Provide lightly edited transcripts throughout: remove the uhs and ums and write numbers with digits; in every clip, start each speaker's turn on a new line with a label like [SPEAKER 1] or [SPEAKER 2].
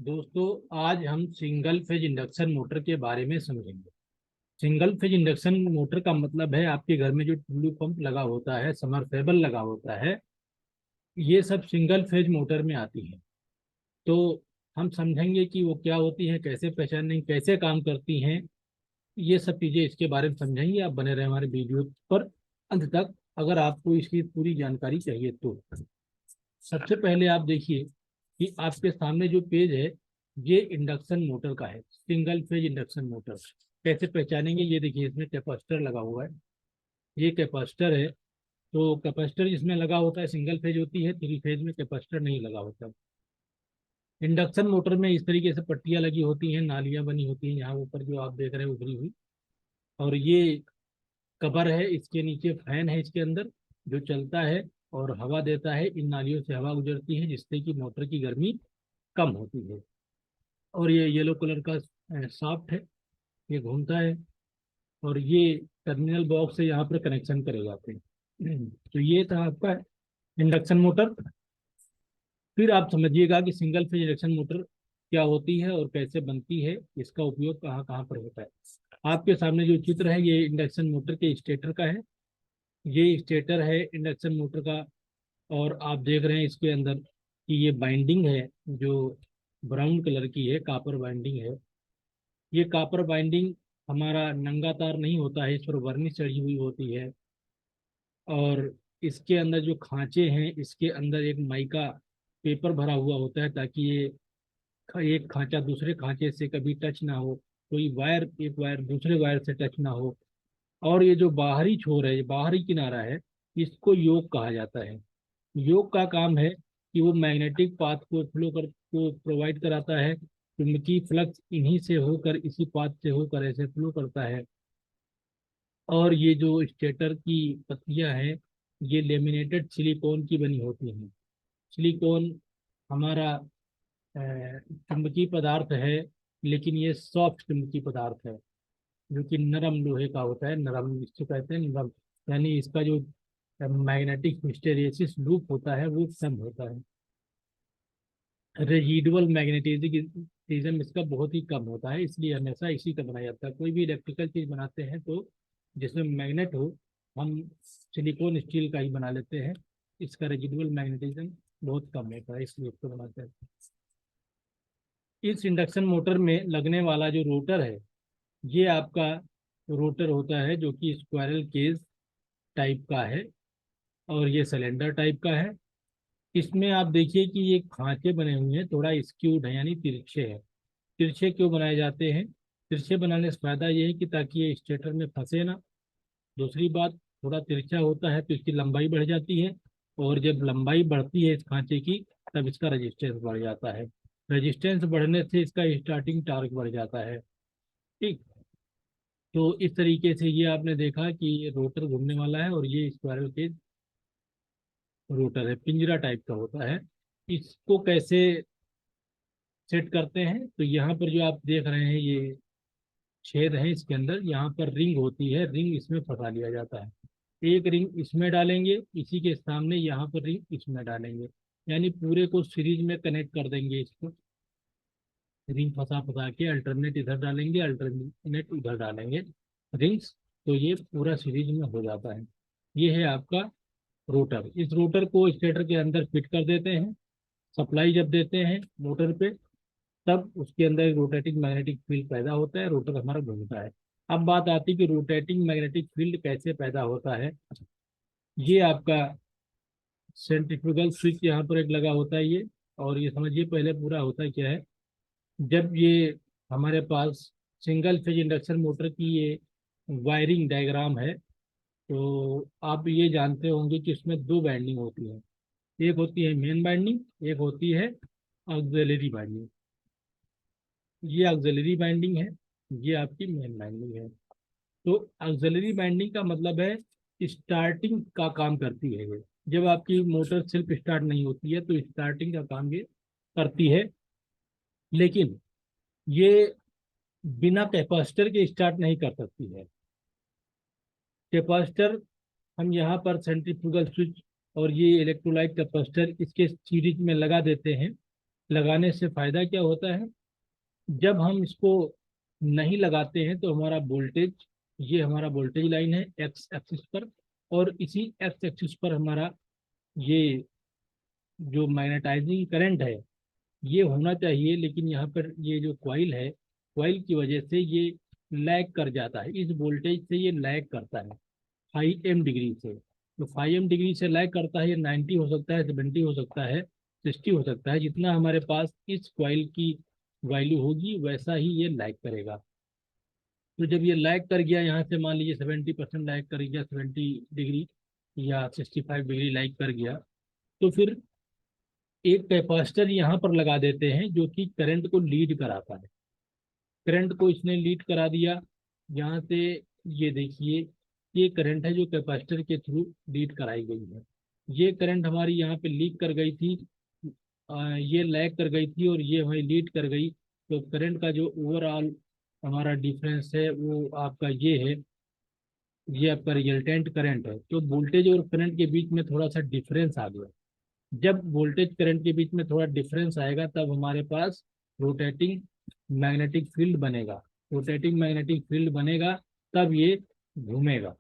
[SPEAKER 1] दोस्तों, आज हम सिंगल फेज इंडक्शन मोटर के बारे में समझेंगे। सिंगल फेज इंडक्शन मोटर का मतलब है आपके घर में जो टुल्लू पंप लगा होता है, समरसेबल लगा होता है, ये सब सिंगल फेज मोटर में आती है। तो हम समझेंगे कि वो क्या होती है, कैसे पहचानेंगे, कैसे काम करती हैं। ये सब चीज़ें इसके बारे में समझेंगे। आप बने रहे हमारे वीडियो पर अंत तक, अगर आपको इसकी पूरी जानकारी चाहिए तो। सबसे पहले आप देखिए कि आपके सामने जो पेज है, ये इंडक्शन मोटर का है, सिंगल फेज इंडक्शन मोटर। कैसे पहचानेंगे, ये देखिए इसमें कैपेसिटर लगा हुआ है। ये कैपेसिटर है। तो कैपेसिटर जिसमें लगा होता है सिंगल फेज होती है, थ्री फेज में कैपेसिटर नहीं लगा होता। इंडक्शन मोटर में इस तरीके से पट्टियां लगी होती हैं, नालियां बनी होती हैं, यहाँ ऊपर जो आप देख रहे हैं उभरी हुई। और ये कवर है, इसके नीचे फैन है इसके अंदर जो चलता है और हवा देता है। इन नालियों से हवा गुजरती है जिससे कि मोटर की गर्मी कम होती है। और ये येलो कलर का शाफ्ट है, ये घूमता है। और ये टर्मिनल बॉक्स से यहाँ पर कनेक्शन करे जाते हैं। तो ये था आपका इंडक्शन मोटर। फिर आप समझिएगा कि सिंगल फेज इंडक्शन मोटर क्या होती है और कैसे बनती है, इसका उपयोग कहाँ कहाँ पर होता है। आपके सामने जो चित्र है, ये इंडक्शन मोटर के स्टेटर का है। ये स्टेटर है इंडक्शन मोटर का। और आप देख रहे हैं इसके अंदर कि ये बाइंडिंग है जो ब्राउन कलर की है, कापर बाइंडिंग है। ये कापर बाइंडिंग हमारा नंगा तार नहीं होता है, इस पर वर्निश चढ़ी हुई होती है। और इसके अंदर जो खांचे हैं, इसके अंदर एक माइका पेपर भरा हुआ होता है ताकि ये एक खांचा दूसरे खांचे से कभी टच ना हो, कोई वायर एक वायर दूसरे वायर से टच ना हो। और ये जो बाहरी छोर है, ये बाहरी किनारा है, इसको योक कहा जाता है। योग का काम है कि वो मैग्नेटिक पाथ को प्रोवाइड कराता है। चुंबकीय फ्लक्स इन्हीं से होकर, इसी पाथ से होकर ऐसे फ्लो करता है। और ये जो स्टेटर की पत्तियां हैं, ये लेमिनेटेड सिलिकॉन की बनी होती हैं। सिलिकॉन हमारा चुंबकीय पदार्थ है, लेकिन ये सॉफ्ट चुंबकीय पदार्थ है जो कि नरम लोहे का होता है। नरम इसको कहते हैं, नरम। यानी इसका जो मैग्नेटिक हिस्टैरिसीस लूप होता है वो कम होता है। रेजिडुअल मैग्नेटिज्म इसका बहुत ही कम होता है, इसलिए हमेशा इसी का बनाया जाता है। कोई भी इलेक्ट्रिकल चीज बनाते हैं तो जिसमें मैग्नेट हो, हम सिलिकॉन स्टील का ही बना लेते हैं। इसका रेजिडुअल मैग्नेटिज्म बहुत कम होता है, इसलिए इसको बनाते हैं। इस इंडक्शन मोटर में लगने वाला जो रोटर है, ये आपका रोटर होता है जो कि स्क्वायरल केज टाइप का है और ये सिलेंडर टाइप का है। इसमें आप देखिए कि ये खांचे बने हुए हैं, थोड़ा स्क्यूड है यानी तिरछे है। तिरछे क्यों बनाए जाते हैं? तिरछे बनाने से फायदा ये है कि ताकि ये स्टेटर में फंसे ना। दूसरी बात, थोड़ा तिरछा होता है तो इसकी लंबाई बढ़ जाती है। और जब लंबाई बढ़ती है इस खांचे की, तब इसका रेजिस्टेंस बढ़ जाता है। रेजिस्टेंस बढ़ने से इसका स्टार्टिंग टॉर्क बढ़ जाता है। ठीक। तो इस तरीके से ये आपने देखा कि ये रोटर घूमने वाला है और ये स्क्वायरल केज रोटर है, पिंजरा टाइप का होता है। इसको कैसे सेट करते हैं, तो यहाँ पर जो आप देख रहे हैं ये छेद है, इसके अंदर यहाँ पर रिंग होती है, रिंग इसमें फंसा लिया जाता है। एक रिंग इसमें डालेंगे, इसी के सामने यहाँ पर रिंग इसमें डालेंगे, यानी पूरे को सीरीज में कनेक्ट कर देंगे इसको। रिंग फंसा फंसा के अल्टरनेट इधर डालेंगे, अल्टरनेट उधर डालेंगे रिंग्स। तो ये पूरा सीरीज में हो जाता है। ये है आपका रोटर। इस रोटर को स्टेटर के अंदर फिट कर देते हैं। सप्लाई जब देते हैं मोटर पे, तब उसके अंदर एक रोटेटिंग मैग्नेटिक फील्ड पैदा होता है, रोटर हमारा घूमता है। अब बात आती है कि रोटेटिंग मैग्नेटिक फील्ड कैसे पैदा होता है। ये आपका सेंट्रीफ्यूगल स्विच यहाँ पर एक लगा होता है ये। और ये समझिए पहले पूरा होता है क्या है, जब ये हमारे पास सिंगल फेज इंडक्शन मोटर की ये वायरिंग डायग्राम है, तो आप ये जानते होंगे कि इसमें दो वाइंडिंग होती है। एक होती है मेन वाइंडिंग, एक होती है ऑक्सिलरी वाइंडिंग। ये ऑक्सिलरी बाइंडिंग है, ये आपकी मेन बाइंडिंग है। तो ऑक्सिलरी बाइंडिंग का मतलब है स्टार्टिंग का काम करती है ये। जब आपकी मोटर सेल्फ स्टार्ट नहीं होती है तो स्टार्टिंग का काम ये करती है। लेकिन ये बिना कैपेसिटर के स्टार्ट नहीं कर सकती है। कैपेसिटर हम यहाँ पर सेंट्रीफ्यूगल स्विच और ये इलेक्ट्रोलाइट कैपेसिटर इसके सीरीज में लगा देते हैं। लगाने से फायदा क्या होता है, जब हम इसको नहीं लगाते हैं तो हमारा वोल्टेज, ये हमारा वोल्टेज लाइन है एक्स एक्सिस पर, और इसी एक्स एक्सिस पर हमारा ये जो मैग्नेटाइजिंग करंट है ये होना चाहिए, लेकिन यहाँ पर ये जो कॉइल है, कॉइल की वजह से ये लैग कर जाता है, इस वोल्टेज से ये लैग करता है 5 m डिग्री से। तो 5 m डिग्री से लैग करता है, ये 90 हो सकता है, 70 हो सकता है, 60 हो सकता है, जितना हमारे पास इस कॉइल की वैल्यू होगी वैसा ही ये लैग करेगा। तो जब ये लैग कर गया, यहाँ से मान लीजिए 70% लैग कर गया, 70 डिग्री या 65 डिग्री लैग कर गया, तो फिर एक कैपेसिटर यहाँ पर लगा देते हैं जो कि करंट को लीड कराता है। करंट को इसने लीड करा दिया यहाँ से, ये देखिए ये करंट है जो कैपेसिटर के थ्रू लीड कराई गई है। ये करंट हमारी यहाँ पे लीक कर गई थी, ये लैग कर गई थी और ये हमारी लीड कर गई। तो करंट का जो ओवरऑल हमारा डिफरेंस है वो आपका ये है, ये आपका रिजल्टेंट करंट है। तो वोल्टेज और करंट के बीच में थोड़ा सा डिफरेंस आ गया। जब वोल्टेज करंट के बीच में थोड़ा डिफरेंस आएगा तब हमारे पास रोटेटिंग मैग्नेटिक फील्ड बनेगा। रोटेटिंग मैग्नेटिक फील्ड बनेगा तब ये घूमेगा,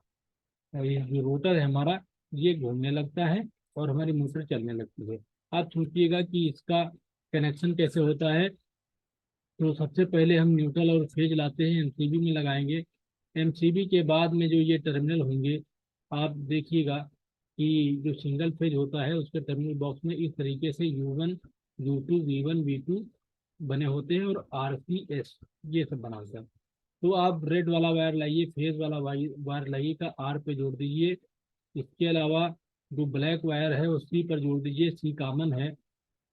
[SPEAKER 1] और ये जो रोटर है हमारा ये घूमने लगता है और हमारी मोटर चलने लगती है। आप सोचिएगा कि इसका कनेक्शन कैसे होता है। तो सबसे पहले हम न्यूट्रल और फेज लाते हैं, एमसीबी में लगाएंगे। एमसीबी के बाद में जो ये टर्मिनल होंगे, आप देखिएगा कि जो सिंगल फेज होता है उसके टर्मिनल बॉक्स में इस तरीके से U1 U2 V1 V2 बने होते हैं और RCS ये सब बना होता है। तो आप रेड वाला वायर लाइए, फेज वाला वायर लाइए का आर पे जोड़ दीजिए। इसके अलावा जो ब्लैक वायर है उसी पर जोड़ दीजिए, सी कॉमन है।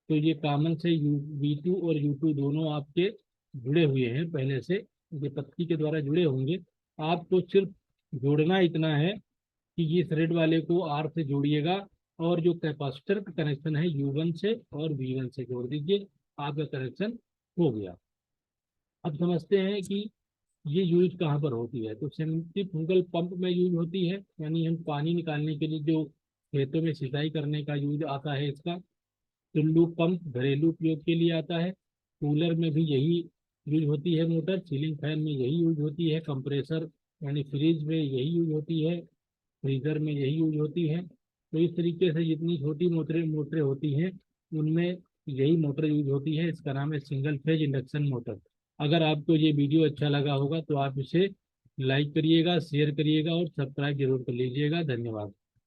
[SPEAKER 1] तो ये कॉमन से V2 और U2 दोनों आपके जुड़े हुए हैं पहले से, ये पत्ती के द्वारा जुड़े होंगे। आपको सिर्फ जोड़ना इतना है कि इस रेड वाले को आर से जोड़िएगा और जो कैपेसिटर का कनेक्शन है U1 से और V1 से जोड़ दीजिए, आपका कनेक्शन हो गया। अब समझते हैं कि ये यूज कहाँ पर होती है। तो सेंट्रीफ्यूगल पंप में यूज होती है, यानी हम पानी निकालने के लिए जो खेतों में सिंचाई करने का यूज आता है इसका। टुल्लू पंप घरेलू उपयोग के लिए आता है। कूलर में भी यही यूज होती है मोटर। सीलिंग फैन में यही यूज होती है। कंप्रेसर यानी फ्रिज में यही यूज होती है। फ्रीजर में यही यूज होती है। तो इस तरीके से जितनी छोटी मोटरें मोटरें होती हैं उनमें यही मोटर यूज होती है। इसका नाम है सिंगल फेज इंडक्शन मोटर। अगर आपको ये वीडियो अच्छा लगा होगा तो आप इसे लाइक करिएगा, शेयर करिएगा और सब्सक्राइब जरूर कर लीजिएगा। धन्यवाद।